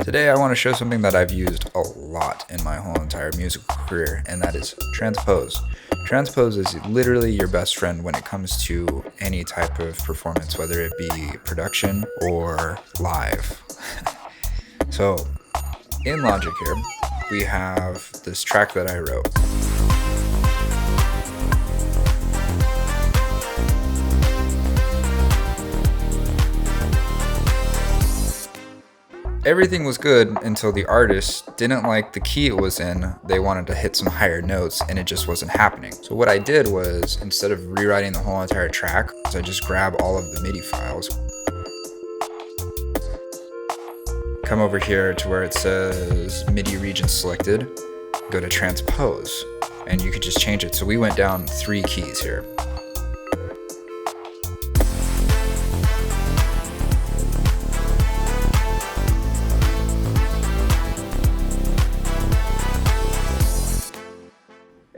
Today I want to show something that I've used a lot in my whole entire musical career, and that is Transpose. Transpose is literally your best friend when it comes to any type of performance, whether it be production or live. So in Logic here, we have this track that I wrote. Everything was good until the artist didn't like the key it was in. They wanted to hit some higher notes and it just wasn't happening. So what I did was, instead of rewriting the whole entire track, I just grab all of the MIDI files, come over here to where it says MIDI region selected, go to Transpose, and you could just change it. So we went down 3 keys here.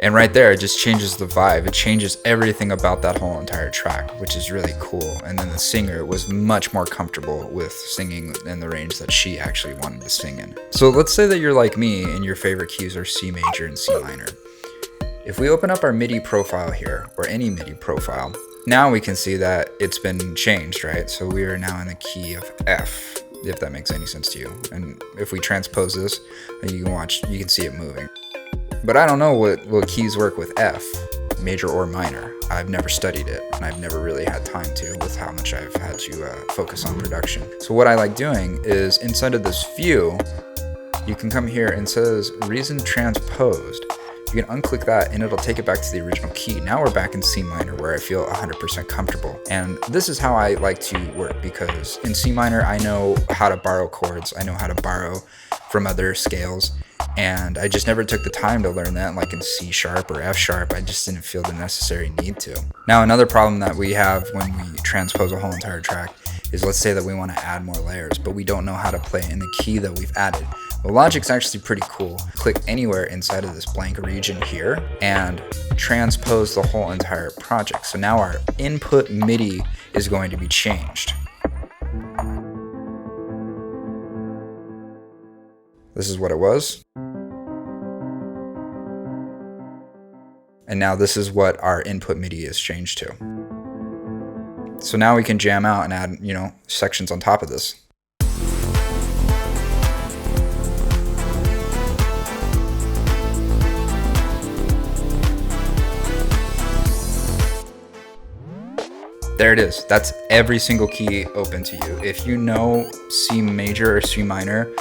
And right there, it just changes the vibe. It changes everything about that whole entire track, which is really cool. And then the singer was much more comfortable with singing in the range that she actually wanted to sing in. So let's say that you're like me and your favorite keys are C major and C minor. If we open up our MIDI profile here, or any MIDI profile, now we can see that it's been changed, right? So we are now in the key of F, if that makes any sense to you. And if we transpose this, you can see it moving. But I don't know what keys work with F, major or minor. I've never studied it, and I've never really had time to with how much I've had to focus on production. So what I like doing is, inside of this view, you can come here and it says reason transposed. You can unclick that and it'll take it back to the original key. Now we're back in C minor where I feel 100% comfortable. And this is how I like to work, because in C minor, I know how to borrow chords. I know how to borrow from other scales. And I just never took the time to learn that, like in C sharp or F sharp. I just didn't feel the necessary need to. Now, another problem that we have when we transpose a whole entire track is, let's say that we want to add more layers, but we don't know how to play in the key that we've added. Well, Logic's actually pretty cool. Click anywhere inside of this blank region here and transpose the whole entire project. So now our input MIDI is going to be changed. This is what it was. And now this is what our input MIDI is changed to. So now we can jam out and add, sections on top of this. There it is. That's every single key open to you. If you know C major or C minor,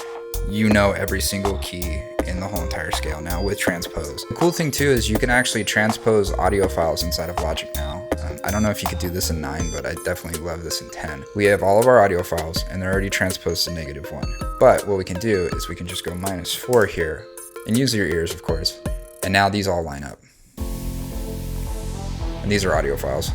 you know every single key in the whole entire scale now with Transpose. The cool thing too is you can actually transpose audio files inside of Logic now. I don't know if you could do this in 9, but I definitely love this in 10. We have all of our audio files and they're already transposed to -1. But what we can do is we can just go -4 here and use your ears, of course. And now these all line up. And these are audio files.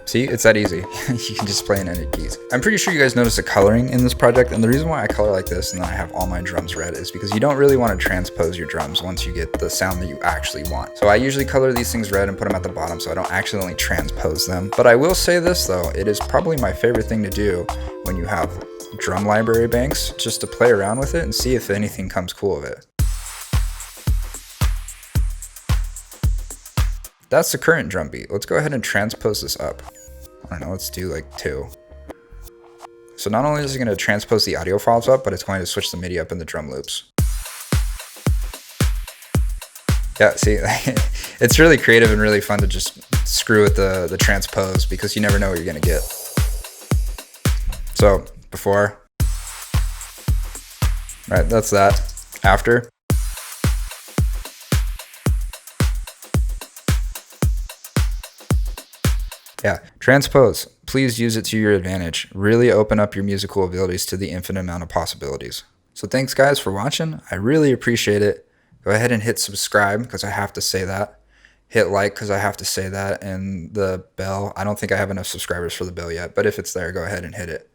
See, it's that easy. You can just play in any keys. I'm pretty sure you guys noticed the coloring in this project, and the reason why I color like this and then I have all my drums red is because you don't really want to transpose your drums once you get the sound that you actually want. So I usually color these things red and put them at the bottom so I don't accidentally transpose them. But I will say this though, it is probably my favorite thing to do when you have drum library banks, just to play around with it and see if anything comes cool of it. That's the current drum beat. Let's go ahead and transpose this up. I don't know, let's do like 2. So not only is it going to transpose the audio files up, but it's going to switch the MIDI up in the drum loops. Yeah, see, it's really creative and really fun to just screw with the transpose, because you never know what you're going to get. So before, right, that's that. After. Yeah, transpose. Please use it to your advantage. Really open up your musical abilities to the infinite amount of possibilities. So thanks guys for watching. I really appreciate it. Go ahead and hit subscribe, because I have to say that. Hit like, because I have to say that. And the bell. I don't think I have enough subscribers for the bell yet, but if it's there, go ahead and hit it.